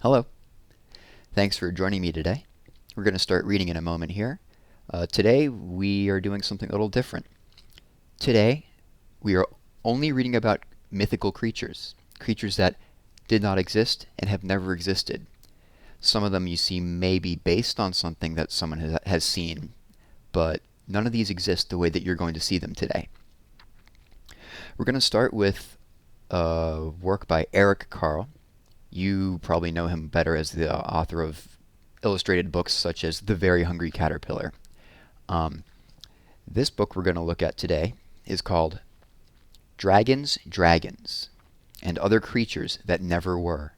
Hello. Thanks for joining me today. We're going to start reading in a moment here. Today we are doing something a little different. Today we are only reading about mythical creatures, creatures that did not exist and have never existed. Some of them you see may be based on something that someone has seen, but none of these exist the way that you're going to see them today. We're going to start with a work by Carle. You probably know him better as the author of illustrated books such as The Very Hungry Caterpillar. This book we're going to look at today is called Dragons, Dragons, and Other Creatures That Never Were.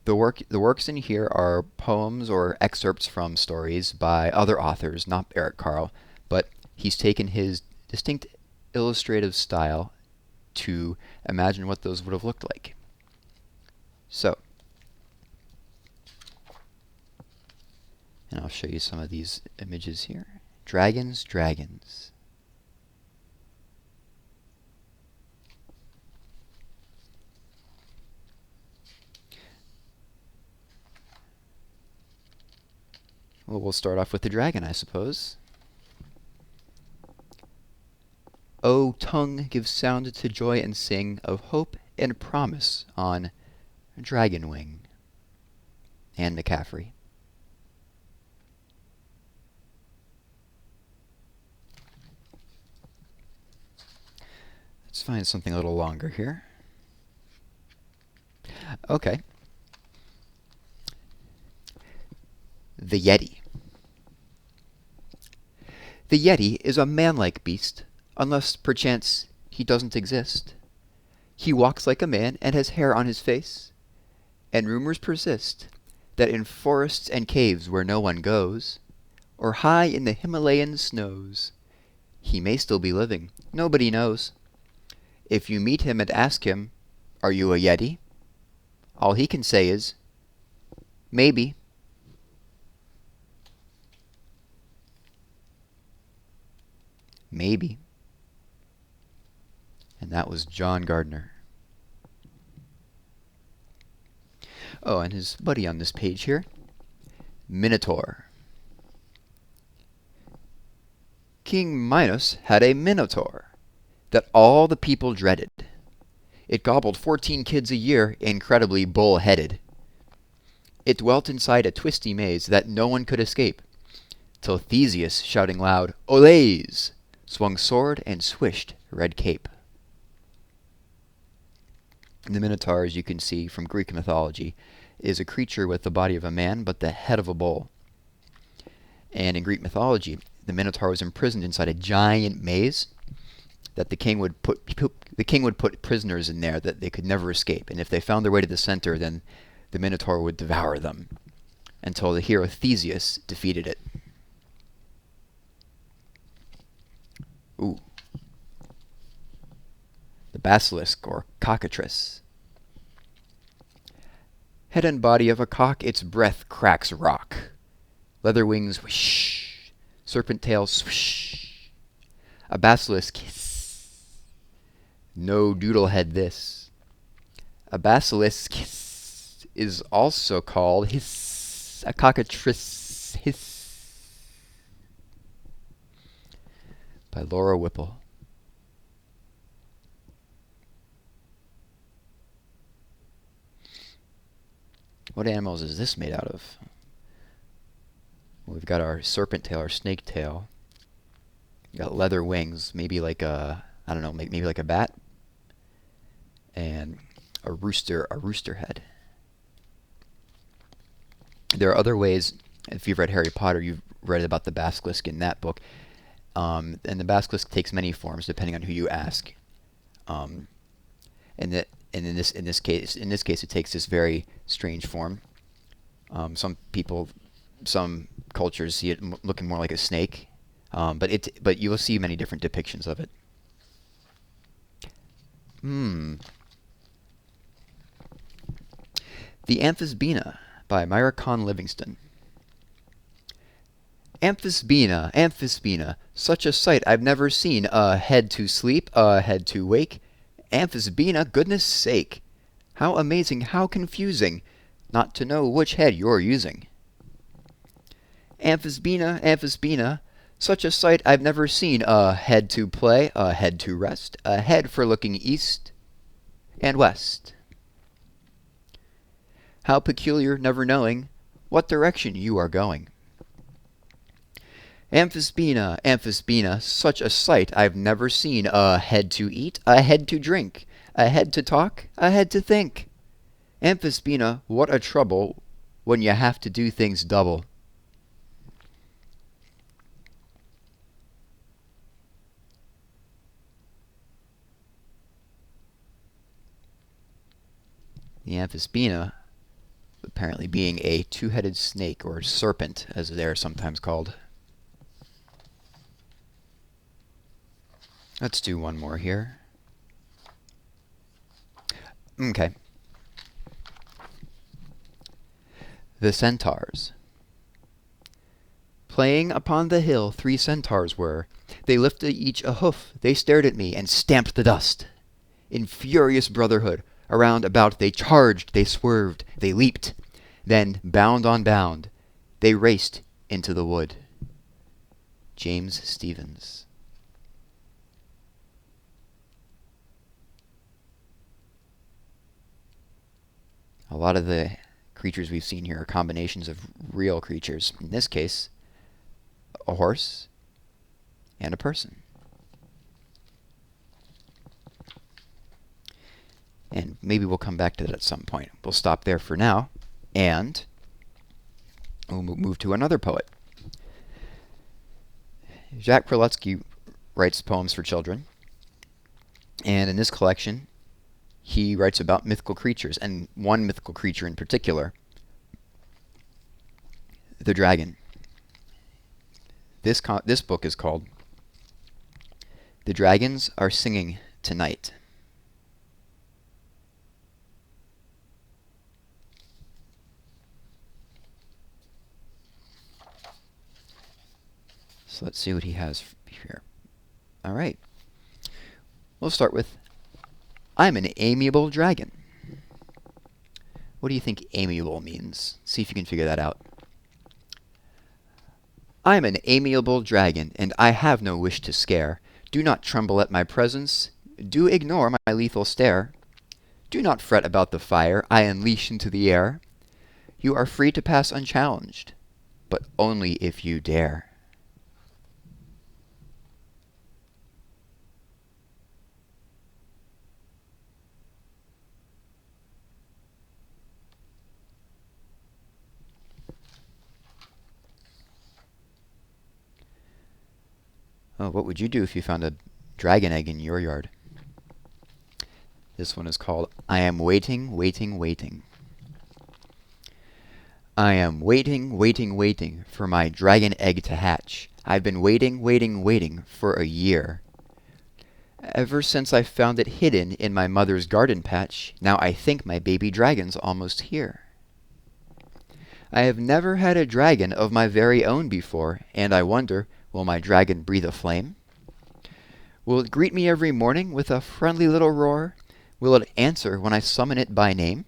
The works in here are poems or excerpts from stories by other authors, not Carle, but he's taken his distinct illustrative style to imagine what those would have looked like. So, and I'll show you some of these images here. Dragons, dragons. Well, we'll start off with the dragon, I suppose. O tongue, give sound to joy and sing of hope and promise on dragon wing. Anne McCaffrey. Let's find something a little longer here. Okay. The Yeti. The Yeti is a man-like beast, unless, perchance, he doesn't exist. He walks like a man and has hair on his face, and rumors persist that in forests and caves where no one goes, or high in the Himalayan snows, he may still be living. Nobody knows. If you meet him and ask him, "Are you a Yeti?" all he can say is, "Maybe." Maybe. And that was John Gardner. Oh, and his buddy on this page here, Minotaur. King Minos had a Minotaur that all the people dreaded. It gobbled 14 kids a year, incredibly bull-headed. It dwelt inside a twisty maze that no one could escape, till Theseus, shouting loud, "Olays!" swung sword and swished red cape. The Minotaur, as you can see from Greek mythology, is a creature with the body of a man but the head of a bull. And in Greek mythology, the Minotaur was imprisoned inside a giant maze that the king would put prisoners in there that they could never escape. And if they found their way to the center, then the Minotaur would devour them until the hero Theseus defeated it. Ooh. The Basilisk, or cockatrice. Head and body of a cock, its breath cracks rock. Leather wings, whoosh. Serpent tail, swish. A basilisk, hiss. No doodlehead this. A basilisk, hiss, is also called hiss. A cockatrice, hiss. By Laura Whipple. What animals is this made out of? Well, we've got our serpent tail, our snake tail. We've got leather wings, maybe like a, I don't know, maybe like a bat. And a rooster head. There are other ways, if you've read Harry Potter, you've read about the basilisk in that book. And the basilisk takes many forms depending on who you ask. And in this case, it takes this very strange form. Some cultures see it looking more like a snake, but you will see many different depictions of it. The Amphisbaena by Myra Kahn Livingston. Amphisbaena, Amphisbaena, such a sight I've never seen. A head to sleep, a head to wake. Amphisbaena, goodness sake! How amazing, how confusing, not to know which head you're using. Amphisbaena, Amphisbaena, such a sight I've never seen. A head to play, a head to rest, a head for looking east and west. How peculiar, never knowing what direction you are going. Amphisbaena, Amphisbaena, such a sight I've never seen. A head to eat, a head to drink, a head to talk, a head to think. Amphisbaena, what a trouble when you have to do things double. The Amphisbaena apparently being a two-headed snake, or serpent, as they are sometimes called. Let's do one more here. Okay. The Centaurs. Playing upon the hill 3 centaurs were. They lifted each a hoof, they stared at me, and stamped the dust. In furious brotherhood, around about they charged, they swerved, they leaped. Then, bound on bound, they raced into the wood. James Stephens. A lot of the creatures we've seen here are combinations of real creatures. In this case, a horse and a person. And maybe we'll come back to that at some point. We'll stop there for now, and we'll move to another poet. Jacques Prelutsky writes poems for children, and in this collection, he writes about mythical creatures, and one mythical creature in particular, the dragon. This book is called The Dragons Are Singing Tonight. So let's see what he has here. All right. We'll start with, I'm an amiable dragon. What do you think amiable means? See if you can figure that out. I'm an amiable dragon, and I have no wish to scare. Do not tremble at my presence. Do ignore my lethal stare. Do not fret about the fire I unleash into the air. You are free to pass unchallenged, but only if you dare. Oh, what would you do if you found a dragon egg in your yard? This one is called, I am waiting, waiting, waiting. I am waiting, waiting, waiting for my dragon egg to hatch. I've been waiting, waiting, waiting for a year. Ever since I found it hidden in my mother's garden patch, now I think my baby dragon's almost here. I have never had a dragon of my very own before, and I wonder, will my dragon breathe a flame? Will it greet me every morning with a friendly little roar? Will it answer when I summon it by name?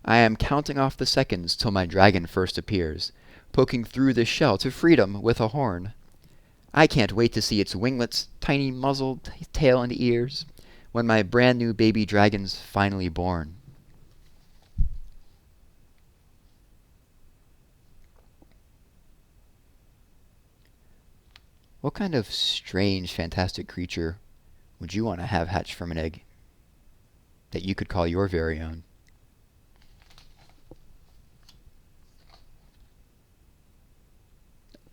I am counting off the seconds till my dragon first appears, poking through the shell to freedom with a horn. I can't wait to see its winglets, tiny muzzle, tail, and ears, when my brand new baby dragon's finally born. What kind of strange, fantastic creature would you want to have hatch from an egg that you could call your very own?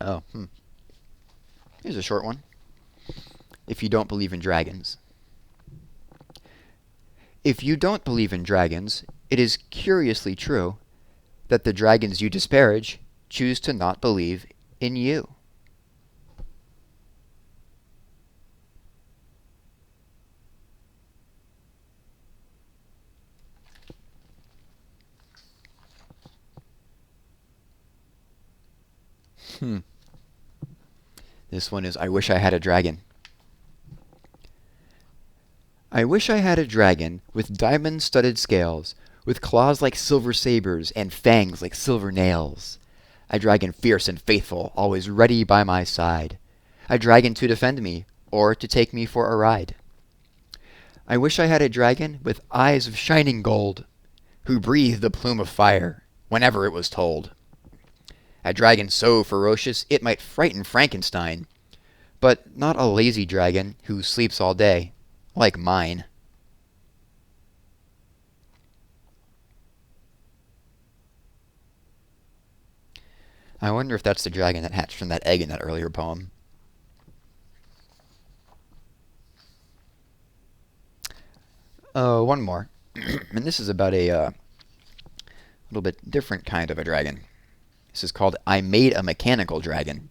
Oh, Here's a short one. If you don't believe in dragons. If you don't believe in dragons, it is curiously true that the dragons you disparage choose to not believe in you. This one is, I wish I had a dragon. I wish I had a dragon with diamond-studded scales, with claws like silver sabers and fangs like silver nails. A dragon fierce and faithful, always ready by my side. A dragon to defend me, or to take me for a ride. I wish I had a dragon with eyes of shining gold, who breathed a plume of fire whenever it was told. A dragon so ferocious it might frighten Frankenstein, but not a lazy dragon who sleeps all day, like mine. I wonder if that's the dragon that hatched from that egg in that earlier poem. One more. And this is about a little bit different kind of a dragon. This is called I Made a Mechanical Dragon.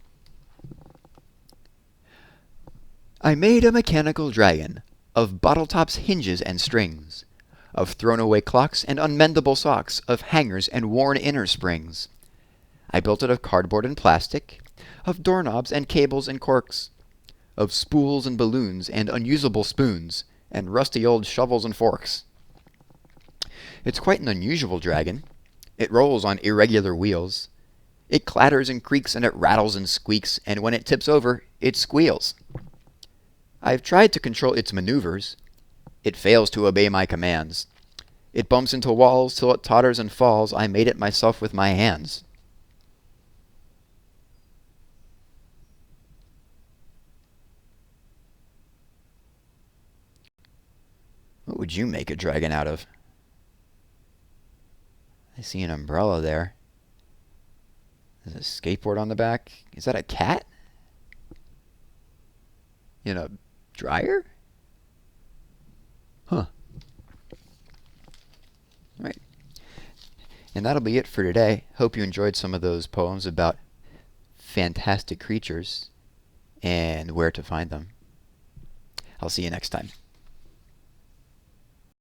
I made a mechanical dragon of bottle tops, hinges, and strings, of thrown-away clocks and unmendable socks, of hangers and worn inner springs. I built it of cardboard and plastic, of doorknobs and cables and corks, of spools and balloons and unusable spoons, and rusty old shovels and forks. It's quite an unusual dragon. It rolls on irregular wheels. It clatters and creaks, and it rattles and squeaks, and when it tips over, it squeals. I've tried to control its maneuvers. It fails to obey my commands. It bumps into walls till it totters and falls. I made it myself with my hands. What would you make a dragon out of? I see an umbrella there. There's a skateboard on the back. Is that a cat? In a dryer? Huh. Alright. And that'll be it for today. Hope you enjoyed some of those poems about fantastic creatures and where to find them. I'll see you next time.